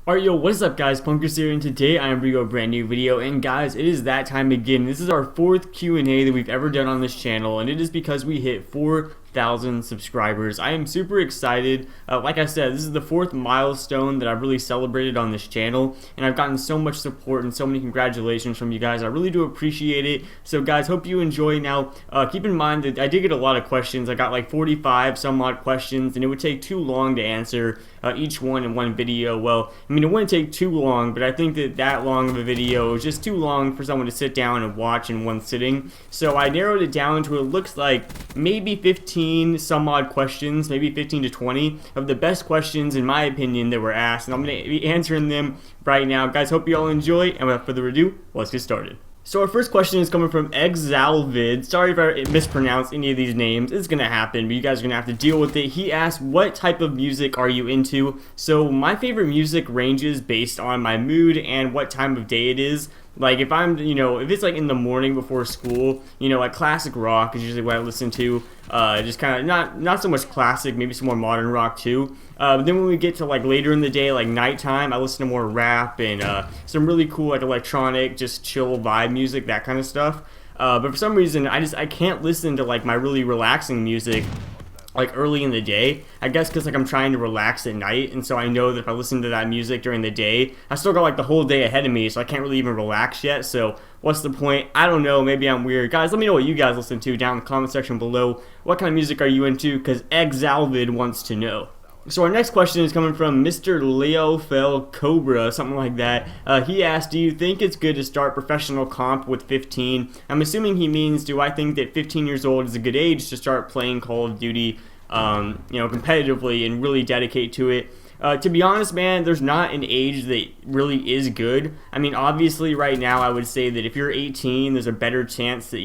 Alright, yo, what is up, guys? Punkers here, and today I am bringing you a brand new video. And guys, it is that time again. This is our fourth Q&A that we've ever done on this channel, and it is because we hit 4,000 subscribers. I am super excited. Like I said, this is the fourth milestone that I've really celebrated on this channel, and I've gotten so much support and so many congratulations from you guys. I really do appreciate it. So guys, hope you enjoy. Now, keep in mind that I did get a lot of questions. I got like 45 some odd questions, and it would take too long to answer each one in one video. Well, I mean, it wouldn't take too long, but I think that long of a video is just too long for someone to sit down and watch in one sitting. So I narrowed it down to, it looks like maybe 15 some odd questions, maybe 15 to 20 of the best questions in my opinion that were asked, and I'm going to be answering them right now. Guys, hope you all enjoy, and without further ado, let's get started. So our first question is coming from Exalvid. Sorry if I mispronounced any of these names. It's going to happen, but you guys are going to have to deal with it. He asked, what type of music are you into? So my favorite music ranges based on my mood and what time of day it is. Like if I'm, if it's like in the morning before school, like classic rock is usually what I listen to. Just kind of not so much classic, maybe some more modern rock too. But then when we get to like later in the day, like nighttime, I listen to more rap and some really cool like electronic, just chill vibe music, that kind of stuff. But for some reason, I can't listen to like my really relaxing music like early in the day, I guess because like I'm trying to relax at night, and so I know that if I listen to that music during the day, I still got like the whole day ahead of me, so I can't really even relax yet. So what's the point? I don't know, maybe I'm weird. Guys, let me know what you guys listen to down in the comment section below. What kind of music are you into? Because Exalvid wants to know. So our next question is coming from Mr. Leo Fell Cobra, something like that. He asked, do you think it's good to start professional comp with 15? I'm assuming he means, do I think that 15 years old is a good age to start playing Call of Duty, competitively and really dedicate to it? To be honest, man, there's not an age that really is good. I mean, obviously right now I would say that if you're 18, there's a better chance that,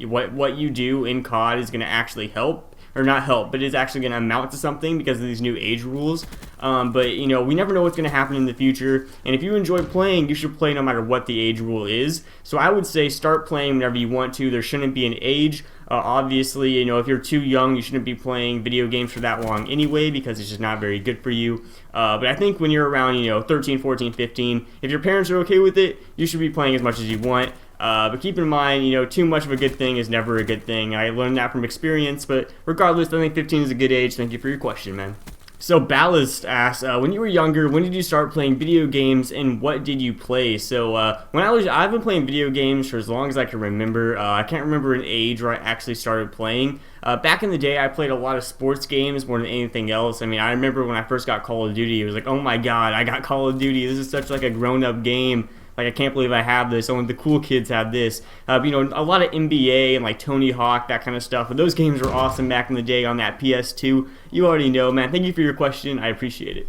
what you do in COD is going to actually help. Or not help, but it's actually going to amount to something because of these new age rules. But, we never know what's going to happen in the future. And if you enjoy playing, you should play no matter what the age rule is. So I would say start playing whenever you want to. There shouldn't be an age. Obviously, if you're too young, you shouldn't be playing video games for that long anyway because it's just not very good for you. But I think when you're around, 13, 14, 15, if your parents are okay with it, you should be playing as much as you want. But keep in mind, too much of a good thing is never a good thing. I learned that from experience, but regardless, I think 15 is a good age. Thank you for your question, man. So Ballast asks, when you were younger, when did you start playing video games and what did you play? So I've been playing video games for as long as I can remember. I can't remember an age where I actually started playing. Back in the day, I played a lot of sports games more than anything else. I mean, I remember when I first got Call of Duty, it was like, oh my god, I got Call of Duty. This is such like a grown-up game. Like, I can't believe I have this. Only the cool kids have this. A lot of NBA and like Tony Hawk, that kind of stuff. But those games were awesome back in the day on that PS2. You already know, man. Thank you for your question. I appreciate it.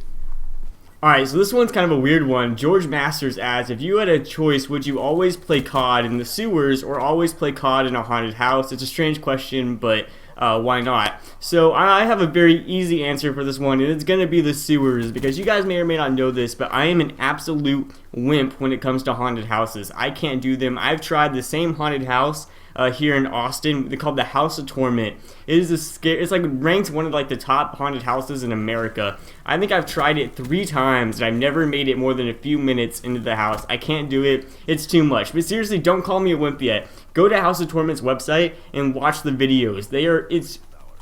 Alright, so this one's kind of a weird one. George Masters asks, if you had a choice, would you always play COD in the sewers or always play COD in a haunted house? It's a strange question, but why not? So I have a very easy answer for this one, and it's going to be the sewers, because you guys may or may not know this, but I am an absolute wimp when it comes to haunted houses. I can't do them. I've tried the same haunted house here in Austin. They're called the House of Torment. It is it's like ranked one of like the top haunted houses in America. I think I've tried it 3 times and I've never made it more than a few minutes into the house. I can't do it. It's too much. But seriously, don't call me a wimp yet. Go to House of Torment's website and watch the videos.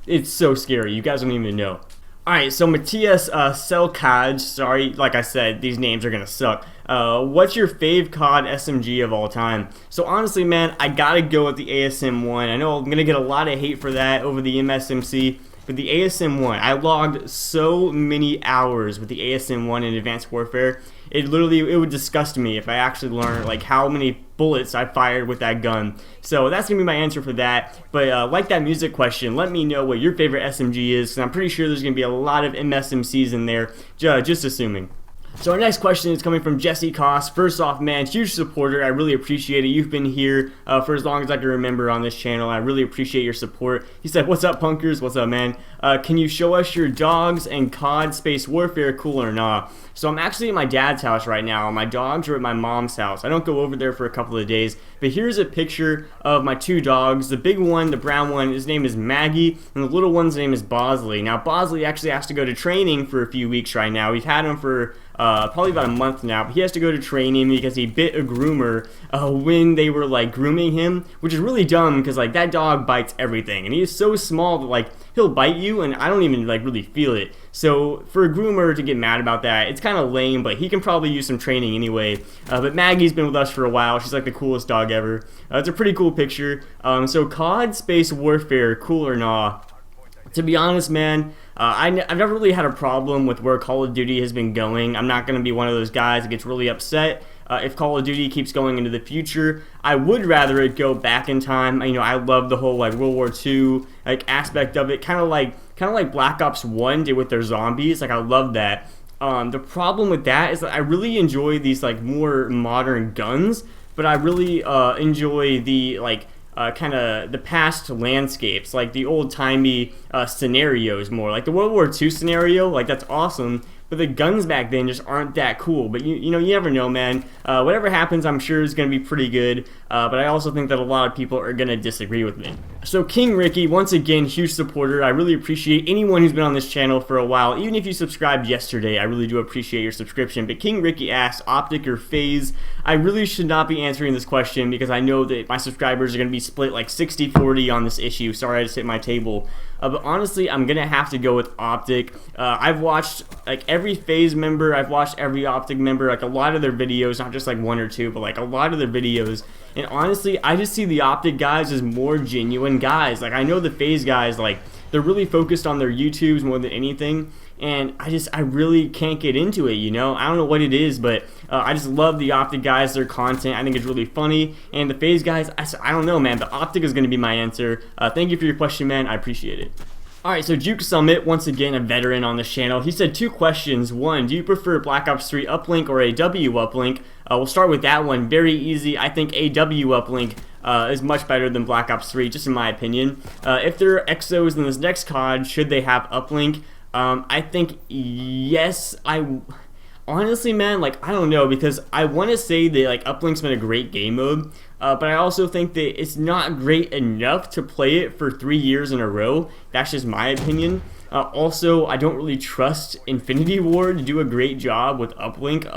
It's so scary. You guys don't even know. Alright, so Matthias Selkaj, sorry, like I said, these names are gonna suck. What's your fave COD SMG of all time? So honestly, man, I gotta go with the ASM-1. I know I'm gonna get a lot of hate for that over the MSMC, but the ASM-1, I logged so many hours with the ASM-1 in Advanced Warfare. It would disgust me if I actually learned like how many bullets I fired with that gun. So that's gonna be my answer for that. But like that music question, let me know what your favorite SMG is, because I'm pretty sure there's gonna be a lot of MSMCs in there, just assuming. So our next question is coming from Jesse Koss. First off, man, huge supporter. I really appreciate it. You've been here for as long as I can remember on this channel. I really appreciate your support. He said, what's up, punkers? What's up, man? Can you show us your dogs and COD Space Warfare, cool or not? So I'm actually at my dad's house right now. My dogs are at my mom's house. I don't go over there for a couple of days. But here's a picture of my 2 dogs. The big one, the brown one, his name is Maggie, and the little one's name is Bosley. Now, Bosley actually has to go to training for a few weeks right now. We've had him for probably about a month now, but he has to go to training because he bit a groomer when they were like grooming him, which is really dumb because like that dog bites everything, and he is so small that like he'll bite you and I don't even like really feel it. So for a groomer to get mad about that, it's kind of lame, but he can probably use some training anyway. But Maggie's been with us for a while. She's like the coolest dog ever. It's a pretty cool picture. So COD Space Warfare, cool or nah? To be honest, man, I've never really had a problem with where Call of Duty has been going. I'm not going to be one of those guys that gets really upset if Call of Duty keeps going into the future. I would rather it go back in time. You know, I love the whole like World War II like aspect of it, kind of like Black Ops 1 did with their zombies. Like I love that. The problem with that is that I really enjoy these like more modern guns, but I really enjoy the like kind of the past landscapes, like the old-timey scenarios more. Like the World War II scenario, like that's awesome, but the guns back then just aren't that cool. But you know, you never know, man. Whatever happens, I'm sure is going to be pretty good, but I also think that a lot of people are going to disagree with me. So King Ricky, once again, huge supporter. I really appreciate anyone who's been on this channel for a while. Even if you subscribed yesterday, I really do appreciate your subscription. But King Ricky asks, Optic or Phase? I really should not be answering this question because I know that my subscribers are going to be split like 60-40 on this issue. Sorry, I just hit my table. But honestly, I'm going to have to go with Optic. I've watched like every Phase member. I've watched every Optic member, like a lot of their videos, not just like one or two, but like a lot of their videos. And honestly, I just see the Optic guys as more genuine guys. Like I know the Phase guys, like they're really focused on their YouTubes more than anything. And I really can't get into it, you know? I don't know what it is, but I just love the Optic guys, their content. I think it's really funny. And the Phase guys, I don't know, man, but Optic is going to be my answer. Thank you for your question, man. I appreciate it. Alright, so Juke Summit, once again a veteran on this channel, he said 2 questions. 1, do you prefer Black Ops 3 Uplink or a W Uplink? We'll start with that one. Very easy. I think a W Uplink is much better than Black Ops 3, just in my opinion. If there are exos in this next COD, should they have Uplink? I think yes. Honestly, man, like I don't know, because I want to say that like Uplink's been a great game mode, but I also think that it's not great enough to play it for 3 years in a row. That's just my opinion. Also, I don't really trust Infinity Ward to do a great job with Uplink.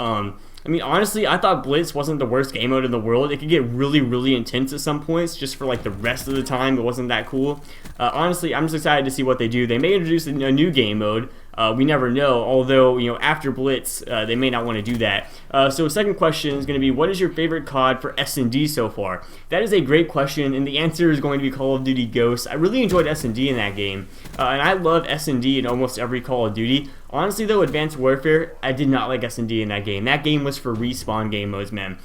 I mean, honestly, I thought Blitz wasn't the worst game mode in the world. It could get really, really intense at some points, just for like the rest of the time, it wasn't that cool. Honestly, I'm just excited to see what they do. They may introduce a new game mode. We never know, although, you know, after Blitz, they may not want to do that. So second question is going to be, what is your favorite COD for S&D so far? That is a great question, and the answer is going to be Call of Duty Ghosts. I really enjoyed S&D in that game, and I love S&D in almost every Call of Duty. Honestly, though, Advanced Warfare, I did not like S&D in that game. That game was for respawn game modes, man.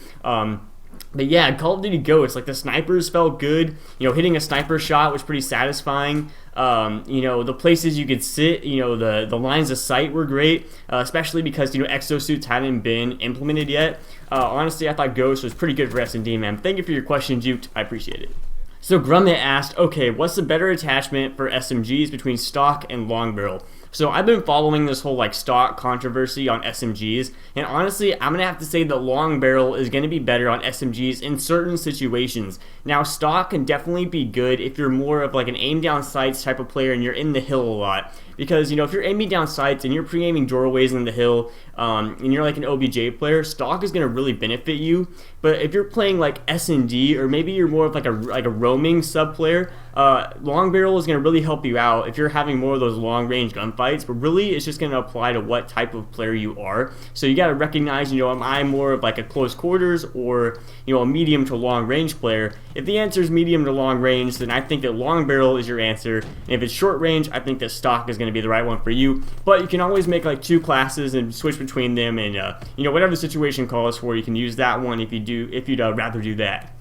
But yeah, Call of Duty Ghosts, like the snipers felt good. You know, hitting a sniper shot was pretty satisfying. You know, the places you could sit, you know, the lines of sight were great, especially because, you know, exosuits hadn't been implemented yet. Honestly, I thought Ghost was pretty good for S&D, man. Thank you for your question, Juked. I appreciate it. So Grummet asked, okay, what's the better attachment for SMGs between stock and long barrel? So I've been following this whole like stock controversy on SMGs, and honestly, I'm gonna have to say that long barrel is gonna be better on SMGs in certain situations. Now, stock can definitely be good if you're more of like an aim down sights type of player and you're in the hill a lot. Because, you know, if you're aiming down sights and you're pre-aiming doorways in the hill, and you're like an OBJ player, stock is going to really benefit you. But if you're playing like S&D, or maybe you're more of like a roaming sub player, long barrel is going to really help you out if you're having more of those long range gunfights. But really, it's just going to apply to what type of player you are. So you got to recognize, you know, am I more of like a close quarters or, you know, a medium to long range player? If the answer is medium to long range, then I think that long barrel is your answer. And if it's short range, I think that stock is going to be the right one for you. But you can always make like 2 classes and switch between them, and you know, whatever the situation calls for, you can use that one if you'd rather do that.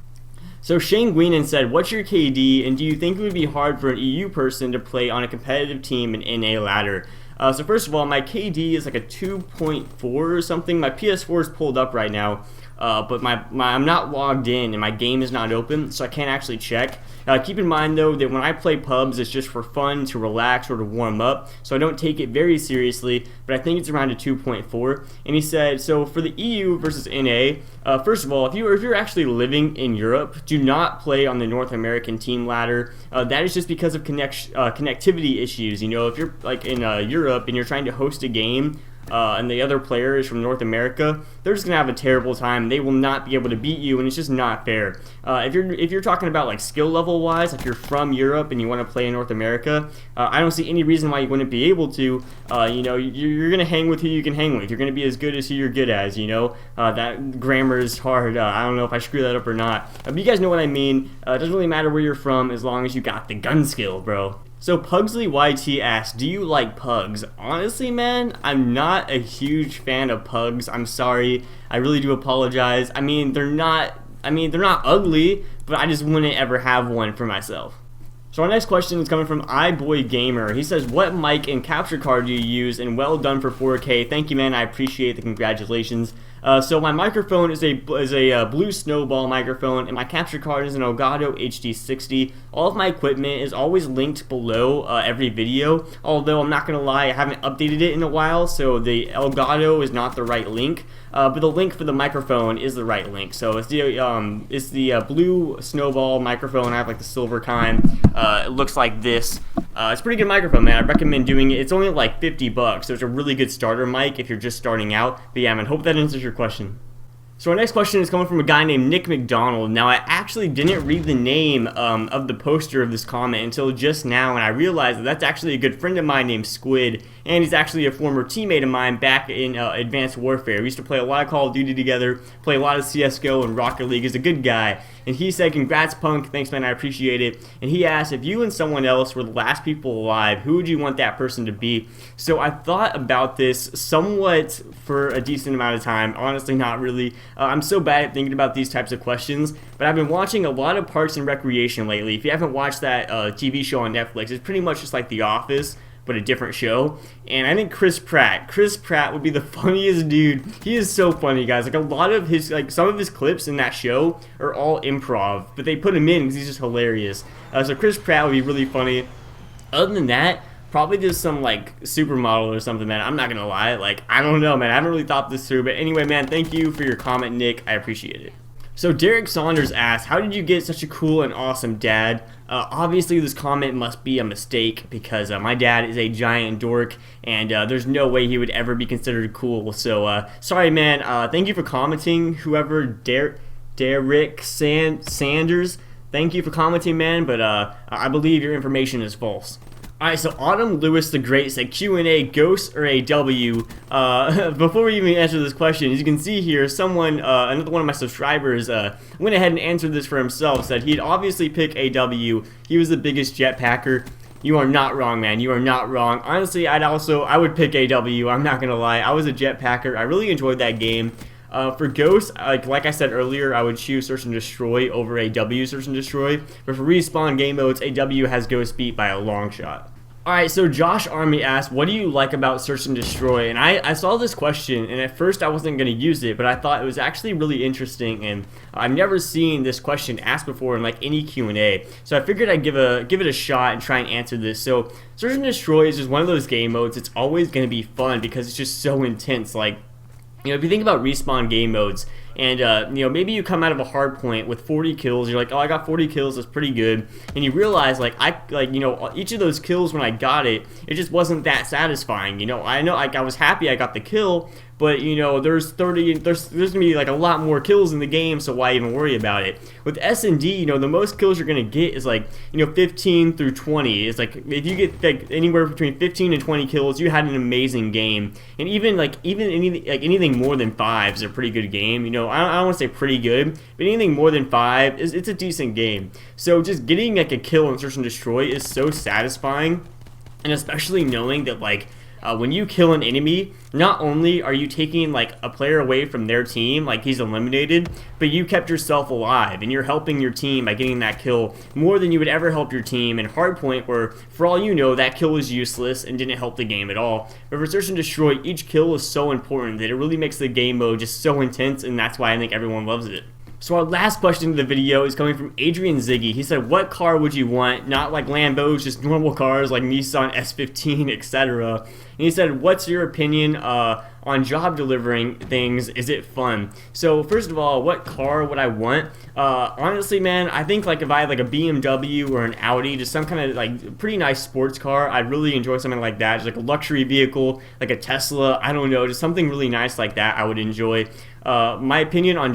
So Shane Guinan said, what's your KD, and do you think it would be hard for an EU person to play on a competitive team in NA ladder? So first of all, my KD is like a 2.4 or something. My PS4 is pulled up right now, but I'm not logged in and my game is not open, so I can't actually check. Keep in mind though that when I play pubs, it's just for fun, to relax, or to warm up, so I don't take it very seriously, but I think it's around a 2.4. And he said, so for the EU versus NA, first of all, if you're actually living in Europe, do not play on the North American team ladder. That is just because of connectivity issues. You know, if you're like in Europe and you're trying to host a game, and the other player is from North America, they're just gonna have a terrible time. They will not be able to beat you, and it's just not fair. If you're talking about like skill level wise, if you're from Europe and you want to play in North America, I don't see any reason why you wouldn't be able to. You're gonna hang with who you can hang with. You're gonna be as good as who you're good as. That grammar is hard. I don't know if I screw that up or not. But you guys know what I mean. It doesn't really matter where you're from as long as you got the gun skill, bro. So Pugsley YT asks, do you like pugs? Honestly, man, I'm not a huge fan of pugs. I'm sorry. I really do apologize. I mean, they're not ugly, but I just wouldn't ever have one for myself. So our next question is coming from iBoyGamer. He says, what mic and capture card do you use? And well done for 4K. Thank you, man. I appreciate the congratulations. So my microphone is a Blue Snowball microphone, and my capture card is an Elgato HD60. All of my equipment is always linked below every video, although I'm not going to lie, I haven't updated it in a while, so the Elgato is not the right link, but the link for the microphone is the right link. So it's the Blue Snowball microphone. I have like the silver kind. It looks like this. It's a pretty good microphone, man. I recommend doing it. It's only like $50, so it's a really good starter mic if you're just starting out. But yeah, man, hope that answers your question. So our next question is coming from a guy named Nick McDonald. Now, I actually didn't read the name of the poster of this comment until just now, and I realized that that's actually a good friend of mine named Squid, and he's actually a former teammate of mine back in Advanced Warfare. We used to play a lot of Call of Duty together, play a lot of CSGO and Rocket League. He's a good guy. And he said, congrats, Punk. Thanks, man. I appreciate it. And he asked, if you and someone else were the last people alive, who would you want that person to be? So I thought about this somewhat for a decent amount of time. Honestly, not really. I'm so bad at thinking about these types of questions. But I've been watching a lot of Parks and Recreation lately. If you haven't watched that TV show on Netflix, it's pretty much just like The Office, but a different show. And I think Chris Pratt would be the funniest dude. He is so funny, guys. Like a lot of his, like some of his clips in that show are all improv, but they put him in because he's just hilarious. So Chris Pratt would be really funny. Other than that, probably just some like supermodel or something, man. I'm not gonna lie. Like, I don't know, man. I haven't really thought this through, but anyway, man, thank you for your comment, Nick. I appreciate it. So Derek Saunders asked, how did you get such a cool and awesome dad? Obviously this comment must be a mistake because my dad is a giant dork and there's no way he would ever be considered cool. So sorry, man. Thank you for commenting, whoever Derek Sanders. Thank you for commenting, man, but I believe your information is false. Alright, so Autumn Lewis the Great said QnA, ghost or a W? Before we even answer this question, as you can see here, someone, another one of my subscribers, went ahead and answered this for himself, said he'd obviously pick a W. He was the biggest jetpacker. You are not wrong, man. You are not wrong. Honestly, I would pick a W. I'm not gonna lie. I was a jetpacker. I really enjoyed that game. For Ghost, like I said earlier, I would choose Search and Destroy over a W Search and Destroy. But for respawn game modes, a W has Ghost beat by a long shot. Alright, so Josh Army asked, what do you like about Search and Destroy? And I saw this question, and at first I wasn't going to use it, but I thought it was actually really interesting, and I've never seen this question asked before in like any Q&A. So I figured I'd give it a shot and try and answer this. So Search and Destroy is just one of those game modes. It's always going to be fun because it's just so intense. Like, if you think about respawn game modes, and maybe you come out of a hard point with 40 kills, you're like, oh, I got 40 kills, that's pretty good, and you realize each of those kills when I got it just wasn't that satisfying. I know I was happy I got the kill, but there's gonna be like a lot more kills in the game, so why even worry about it? With S&D, the most kills you're gonna get is like 15 through 20. It's like if you get like anywhere between 15 and 20 kills, you had an amazing game. And even anything more than 5 is a pretty good game. I don't want to say pretty good, but anything more than 5 it's a decent game. So just getting like a kill in Search and Destroy is so satisfying, and especially knowing that when you kill an enemy, not only are you taking like a player away from their team, like he's eliminated, but you kept yourself alive and you're helping your team by getting that kill more than you would ever help your team in Hardpoint, where for all you know that kill was useless and didn't help the game at all. But for Search and Destroy, each kill is so important that it really makes the game mode just so intense, and that's why I think everyone loves it. So our last question of the video is coming from Adrian Ziggy. He said, what car would you want? Not like Lambos, just normal cars like Nissan S15, etc. And he said, what's your opinion on on job delivering things, is it fun? So first of all, what car would I want? Honestly, man, I think like if I had like a BMW or an Audi, just some kind of like pretty nice sports car, I'd really enjoy something like that. Just like a luxury vehicle, like a Tesla, I don't know, just something really nice like that I would enjoy. My opinion on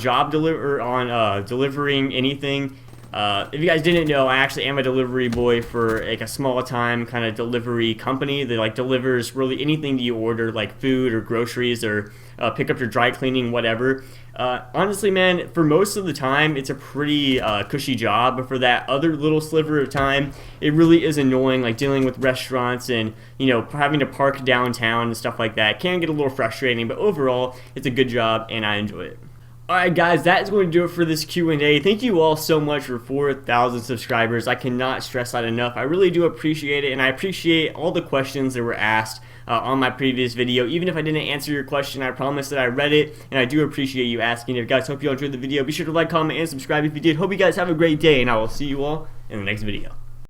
delivering anything. If you guys didn't know, I actually am a delivery boy for like a small time kind of delivery company that like delivers really anything that you order, like food or groceries or pick up your dry cleaning, whatever. Honestly, man, for most of the time, it's a pretty cushy job. But for that other little sliver of time, it really is annoying, like dealing with restaurants and, you know, having to park downtown and stuff like that. It can get a little frustrating, but overall, it's a good job and I enjoy it. Alright guys, that is going to do it for this Q&A. Thank you all so much for 4,000 subscribers. I cannot stress that enough. I really do appreciate it, and I appreciate all the questions that were asked on my previous video. Even if I didn't answer your question, I promise that I read it, and I do appreciate you asking it. Guys, hope you all enjoyed the video. Be sure to like, comment, and subscribe if you did. Hope you guys have a great day, and I will see you all in the next video.